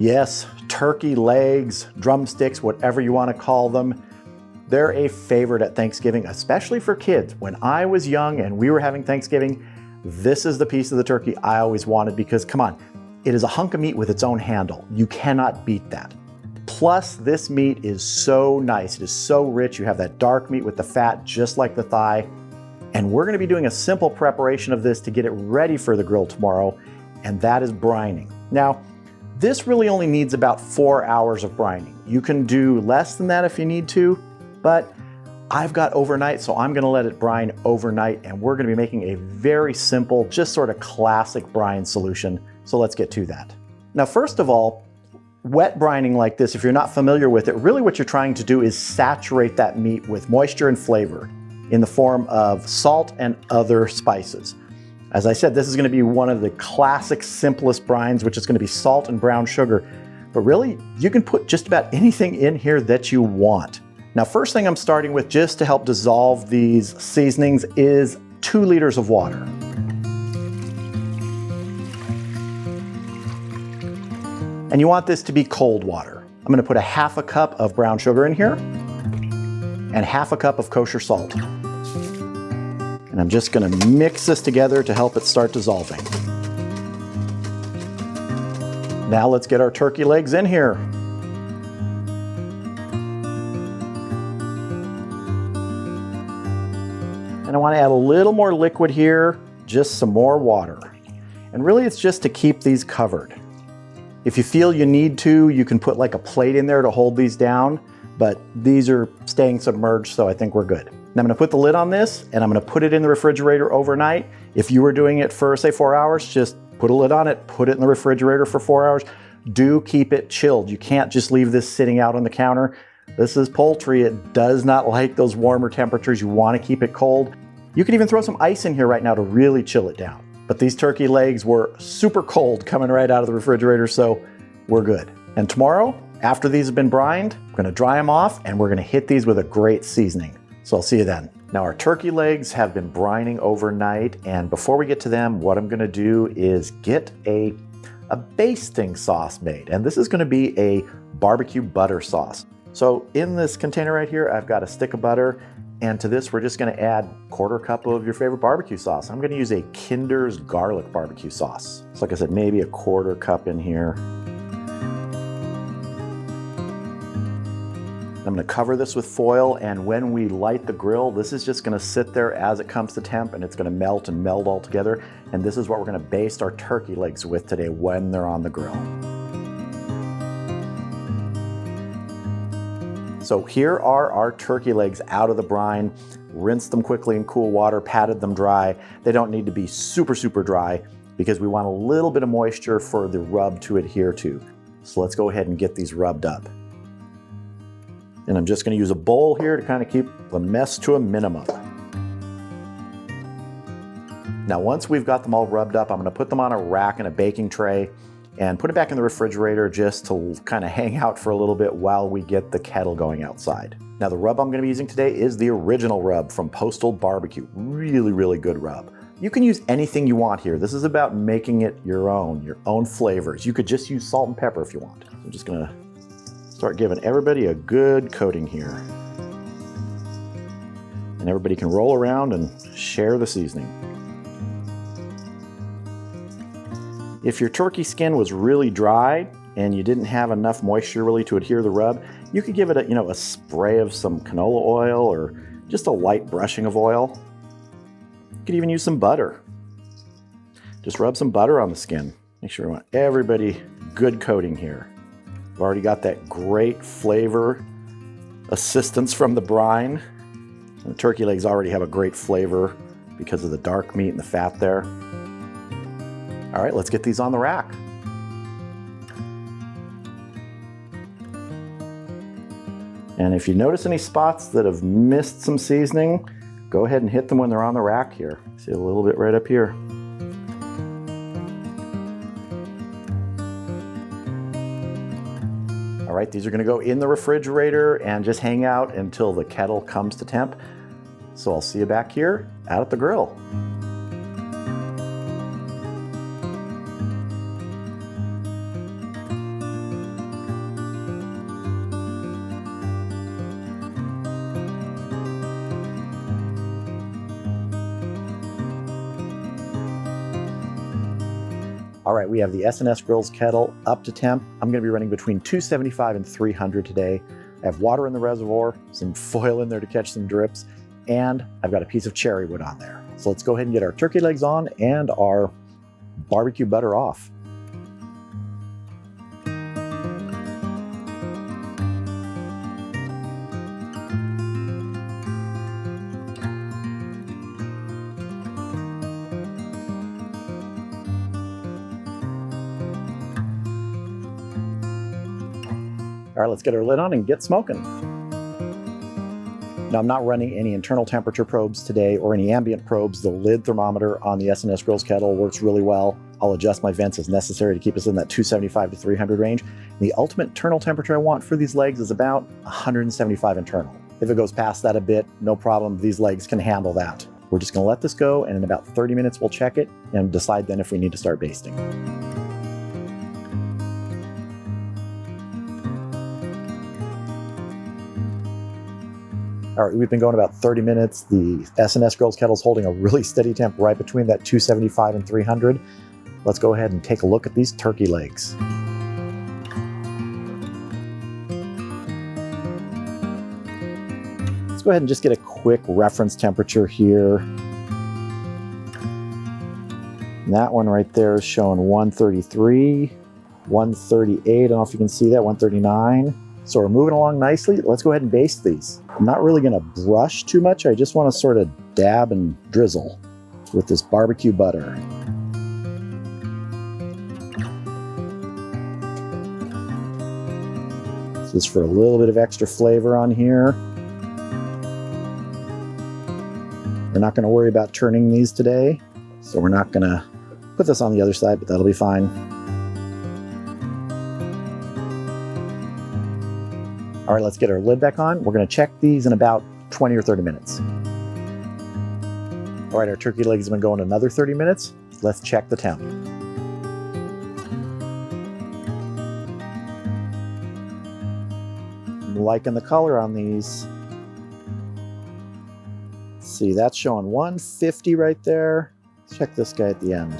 Yes, turkey legs, drumsticks, whatever you want to call them. They're a favorite at Thanksgiving, especially for kids. When I was young and we were having Thanksgiving, this is the piece of the turkey I always wanted because, come on, it is a hunk of meat with its own handle. You cannot beat that. Plus, this meat is so nice. It is so rich. You have that dark meat with the fat, just like the thigh. And we're going to be doing a simple preparation of this to get it ready for the grill tomorrow, and that is brining. Now, this really only needs about 4 hours of brining. You can do less than that if you need to, but I've got overnight, so I'm going to let it brine overnight, and we're going to be making a very simple, just sort of classic brine solution. So let's get to that. Now, first of all, wet brining like this, if you're not familiar with it, really what you're trying to do is saturate that meat with moisture and flavor in the form of salt and other spices. As I said, this is going to be one of the classic simplest brines, which is going to be salt and brown sugar. But really, you can put just about anything in here that you want. Now, first thing I'm starting with, just to help dissolve these seasonings, is 2 liters of water. And you want this to be cold water. I'm going to put a 1/2 cup of brown sugar in here and 1/2 cup of kosher salt. And I'm just going to mix this together to help it start dissolving. Now let's get our turkey legs in here. And I want to add a little more liquid here, just some more water. And really it's just to keep these covered. If you feel you need to, you can put like a plate in there to hold these down, but these are staying submerged, so I think we're good. Now I'm going to put the lid on this and I'm going to put it in the refrigerator overnight. If you were doing it for, say, 4 hours, just put a lid on it, put it in the refrigerator for 4 hours. Do keep it chilled. You can't just leave this sitting out on the counter. This is poultry. It does not like those warmer temperatures. You want to keep it cold. You could even throw some ice in here right now to really chill it down. But these turkey legs were super cold coming right out of the refrigerator, so we're good. And tomorrow, after these have been brined, I'm going to dry them off and we're going to hit these with a great seasoning. So I'll see you then. Now our turkey legs have been brining overnight, and before we get to them, what I'm going to do is get a basting sauce made. And this is going to be a barbecue butter sauce. So in this container right here, I've got a stick of butter. And to this, we're just going to add 1/4 cup of your favorite barbecue sauce. I'm going to use a Kinder's garlic barbecue sauce. So like I said, maybe a 1/4 cup in here. I'm going to cover this with foil, and when we light the grill, this is just going to sit there as it comes to temp, and it's going to melt and meld all together. And this is what we're going to baste our turkey legs with today when they're on the grill. So here are our turkey legs out of the brine. Rinsed them quickly in cool water, patted them dry. They don't need to be super, super dry because we want a little bit of moisture for the rub to adhere to. So let's go ahead and get these rubbed up. And I'm just going to use a bowl here to kind of keep the mess to a minimum. Now once we've got them all rubbed up, I'm going to put them on a rack in a baking tray and put it back in the refrigerator just to kind of hang out for a little bit while we get the kettle going outside. Now the rub I'm going to be using today is the original rub from Postal Barbecue. Really, really good rub. You can use anything you want here. This is about making it your own flavors. You could just use salt and pepper if you want. I'm just going to start giving everybody a good coating here. And everybody can roll around and share the seasoning. If your turkey skin was really dry and you didn't have enough moisture really to adhere to the rub, you could give it a spray of some canola oil or just a light brushing of oil. You could even use some butter. Just rub some butter on the skin. Make sure we want everybody good coating here. We've already got that great flavor assistance from the brine. And the turkey legs already have a great flavor because of the dark meat and the fat there. All right, let's get these on the rack. And if you notice any spots that have missed some seasoning, go ahead and hit them when they're on the rack here. See a little bit right up here. All right, these are gonna go in the refrigerator and just hang out until the kettle comes to temp. So I'll see you back here out at the grill. All right, we have the SnS Grills Kettle up to temp. I'm gonna be running between 275 and 300 today. I have water in the reservoir, some foil in there to catch some drips, and I've got a piece of cherry wood on there. So let's go ahead and get our turkey legs on and our barbecue butter off. All right, let's get our lid on and get smoking. Now, I'm not running any internal temperature probes today or any ambient probes. The lid thermometer on the SnS Grills Kettle works really well. I'll adjust my vents as necessary to keep us in that 275 to 300 range. The ultimate internal temperature I want for these legs is about 175 internal. If it goes past that a bit, no problem. These legs can handle that. We're just gonna let this go, and in about 30 minutes, we'll check it and decide then if we need to start basting. All right, we've been going about 30 minutes. The SnS Grills Kettle is holding a really steady temp right between that 275 and 300. Let's go ahead and take a look at these turkey legs. Let's go ahead and just get a quick reference temperature here. And that one right there is showing 133, 138. I don't know if you can see that, 139. So we're moving along nicely. Let's go ahead and baste these. I'm not really gonna brush too much. I just wanna sort of dab and drizzle with this barbecue butter. This is for a little bit of extra flavor on here. We're not gonna worry about turning these today, so we're not gonna put this on the other side, but that'll be fine. All right, let's get our lid back on. We're gonna check these in about 20 or 30 minutes. All right, our turkey legs have been going another 30 minutes. Let's check the temp. I'm liking the color on these. See, that's showing 150 right there. Let's check this guy at the end.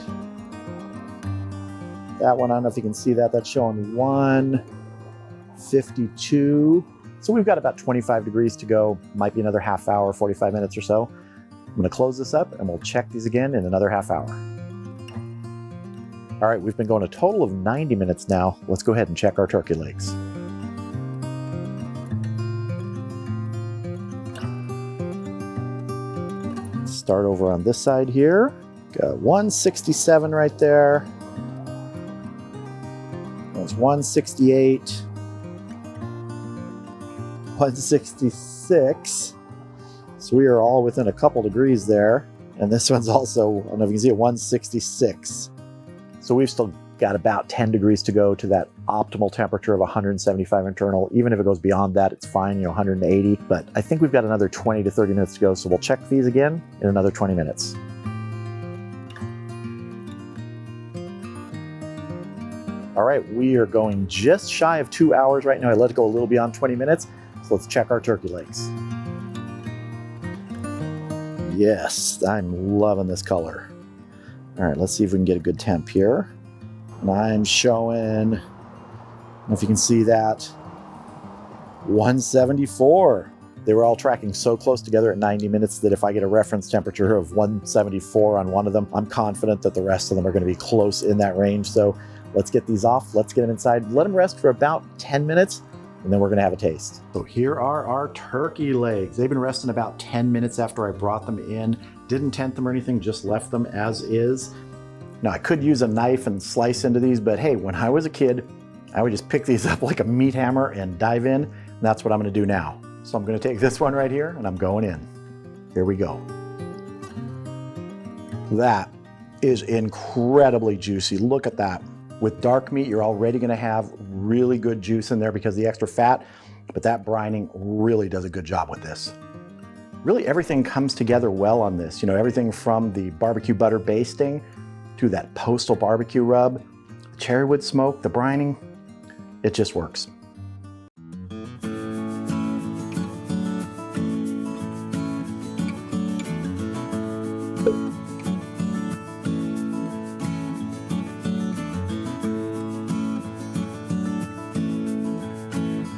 That one, I don't know if you can see that, that's showing 152. So we've got about 25 degrees to go. Might be another half hour, 45 minutes or so. I'm gonna close this up and we'll check these again in another half hour. All right, we've been going a total of 90 minutes now. Let's go ahead and check our turkey legs. Start over on this side here. Got 167 right there. That's 168. 166. So we are all within a couple degrees there. And this one's also, I don't know if you can see it, 166. So we've still got about 10 degrees to go to that optimal temperature of 175 internal. Even if it goes beyond that, it's fine, 180. But I think we've got another 20 to 30 minutes to go. So we'll check these again in another 20 minutes. All right, we are going just shy of 2 hours right now. I let it go a little beyond 20 minutes. So let's check our turkey legs. Yes, I'm loving this color. All right, let's see if we can get a good temp here. And I'm showing, I don't know if you can see that, 174. They were all tracking so close together at 90 minutes that if I get a reference temperature of 174 on one of them, I'm confident that the rest of them are gonna be close in that range. So let's get these off, let's get them inside, let them rest for about 10 minutes, and then we're gonna have a taste. So here are our turkey legs. They've been resting about 10 minutes after I brought them in. Didn't tent them or anything, just left them as is. Now I could use a knife and slice into these, but hey, when I was a kid, I would just pick these up like a meat hammer and dive in, and that's what I'm gonna do now. So I'm gonna take this one right here and I'm going in. Here we go. That is incredibly juicy, look at that. With dark meat, you're already gonna have really good juice in there because of the extra fat, but that brining really does a good job with this. Really everything comes together well on this. Everything from the barbecue butter basting to that postal barbecue rub, the cherry wood smoke, the brining, it just works.